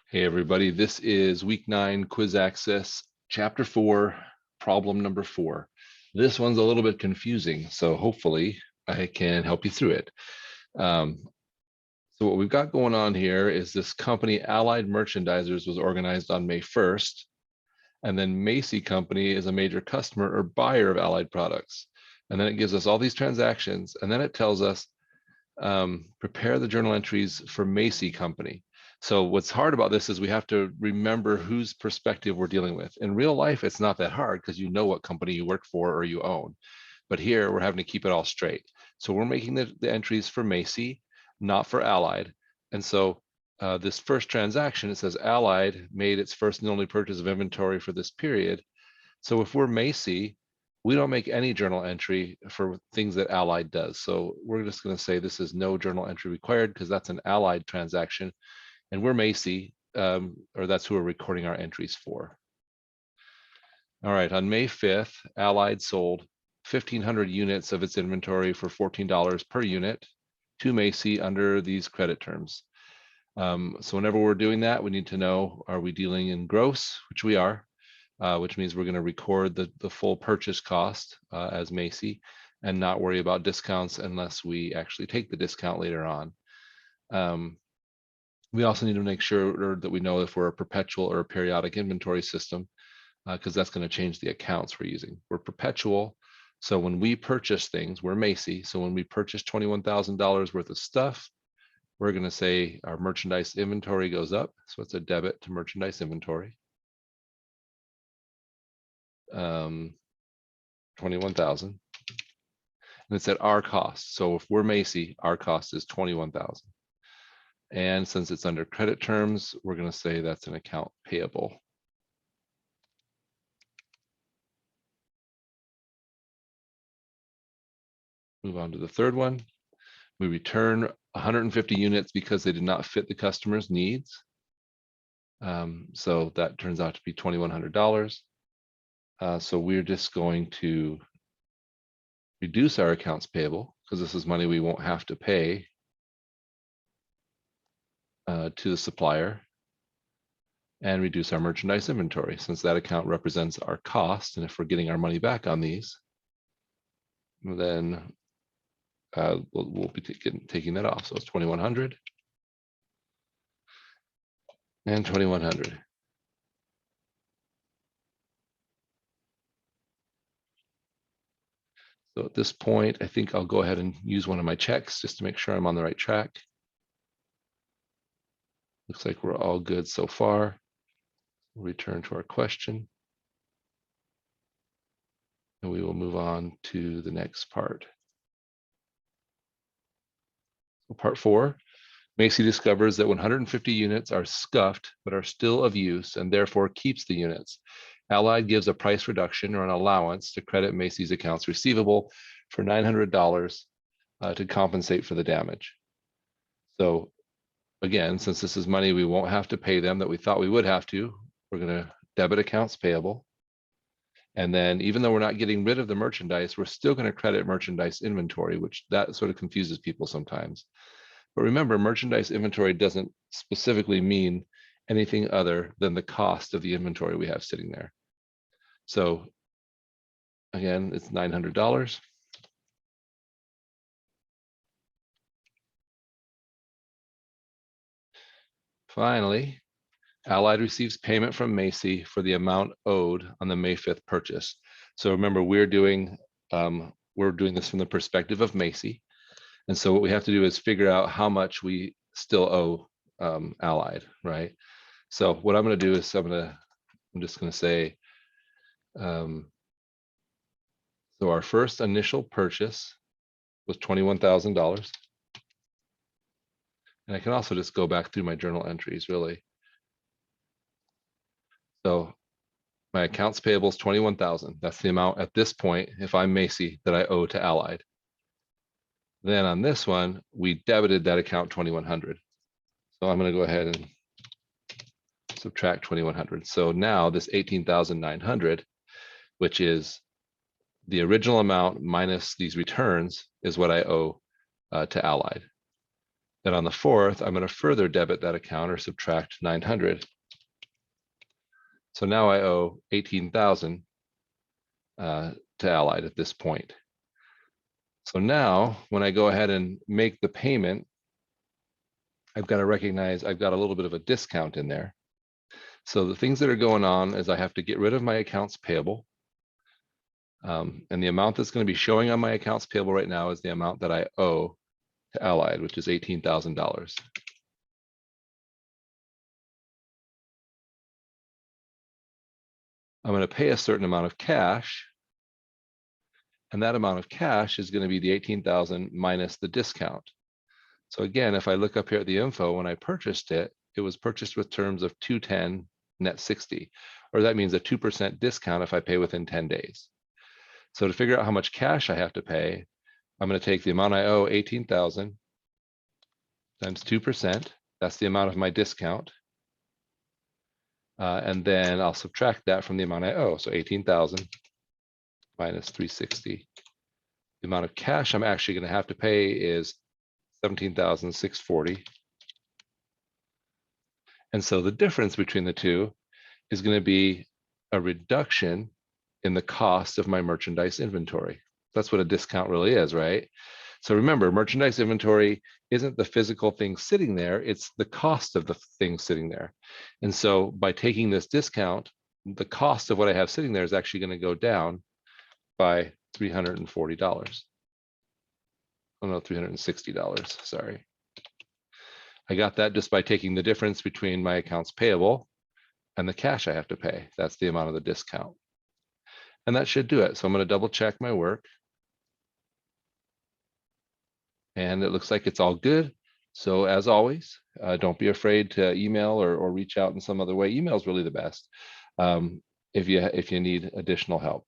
Hey everybody, this is week 9 quiz access, chapter 4, problem number 4. This one's a little bit confusing, so hopefully I can help you through it. So what we've got going on here is this company, Allied Merchandisers, was organized on May 1st, and then Macy Company is a major customer or buyer of Allied products. And then it gives us all these transactions, and then it tells us prepare the journal entries for Macy Company. So what's hard about this is we have to remember whose perspective we're dealing with. In real life, it's not that hard because you know what company you work for or you own. But here we're having to keep it all straight. So we're making the entries for Macy, not for Allied. And so this first transaction, it says Allied made its first and only purchase of inventory for this period. So if we're Macy, we don't make any journal entry for things that Allied does. So we're just going to say this is no journal entry required because that's an Allied transaction. And we're Macy, or that's who we're recording our entries for. All right, on May 5th, Allied sold 1,500 units of its inventory for $14 per unit to Macy under these credit terms. So whenever we're doing that, we need to know, are we dealing in gross, which we are, which means we're going to record the full purchase cost as Macy and not worry about discounts unless we actually take the discount later on. We also need to make sure that we know if we're a perpetual or a periodic inventory system, because that's going to change the accounts we're using. We're perpetual. So when we purchase things, we're Macy. So when we purchase $21,000 worth of stuff, we're going to say our merchandise inventory goes up. So it's a debit to merchandise inventory. 21,000. And it's at our cost. So if we're Macy, our cost is 21,000. And since it's under credit terms, we're going to say that's an account payable. Move on to the third one. We return 150 units because they did not fit the customer's needs. So that turns out to be $2,100. So we're just going to reduce our accounts payable because this is money we won't have to pay to the supplier, and reduce our merchandise inventory since that account represents our cost. And if we're getting our money back on these, then we'll be taking that off. So it's 2,100 and 2,100. So at this point, I think I'll go ahead and use one of my checks just to make sure I'm on the right track. Looks like we're all good so far. We'll return to our question. And we will move on to the next part. So part 4, Macy discovers that 150 units are scuffed but are still of use and therefore keeps the units. Allied gives a price reduction or an allowance to credit Macy's accounts receivable for $900 to compensate for the damage. So again, since this is money we won't have to pay them that we thought we would have to, we're going to debit accounts payable. And then even though we're not getting rid of the merchandise, we're still going to credit merchandise inventory, which that sort of confuses people sometimes. But remember, merchandise inventory doesn't specifically mean anything other than the cost of the inventory we have sitting there. So again, it's $900. Finally, Allied receives payment from Macy for the amount owed on the May 5th purchase. So remember, we're doing this from the perspective of Macy. And so what we have to do is figure out how much we still owe Allied, right? So what I'm going to do is I'm just going to say, so our first initial purchase was $21,000. And I can also just go back through my journal entries, really. So my accounts payable is 21,000. That's the amount at this point, if I'm Macy, that I owe to Allied. Then on this one, we debited that account 2,100. So I'm going to go ahead and subtract 2,100. So now this 18,900, which is the original amount minus these returns, is what I owe to Allied. Then on the 4th, I'm going to further debit that account or subtract 900. So now I owe 18,000 to Allied at this point. So now when I go ahead and make the payment, I've got to recognize I've got a little bit of a discount in there. So the things that are going on is I have to get rid of my accounts payable. And the amount that's going to be showing on my accounts payable right now is the amount that I owe to Allied, which is $18,000. I'm going to pay a certain amount of cash, and that amount of cash is going to be the 18,000 minus the discount. So again, if I look up here at the info, when I purchased it, it was purchased with terms of 210 net 60, or that means a 2% discount if I pay within 10 days. So to figure out how much cash I have to pay, I'm going to take the amount I owe, 18,000 times 2%. That's the amount of my discount. And then I'll subtract that from the amount I owe. So 18,000 minus 360. The amount of cash I'm actually going to have to pay is 17,640. And so the difference between the two is going to be a reduction in the cost of my merchandise inventory. That's what a discount really is, right? So remember, merchandise inventory isn't the physical thing sitting there, it's the cost of the thing sitting there. And so by taking this discount, the cost of what I have sitting there is actually going to go down by $340. Oh no, $360, sorry. I got that just by taking the difference between my accounts payable and the cash I have to pay. That's the amount of the discount. And that should do it. So I'm going to double check my work. And it looks like it's all good. So as always, don't be afraid to email or reach out in some other way. Email is really the best if you need additional help.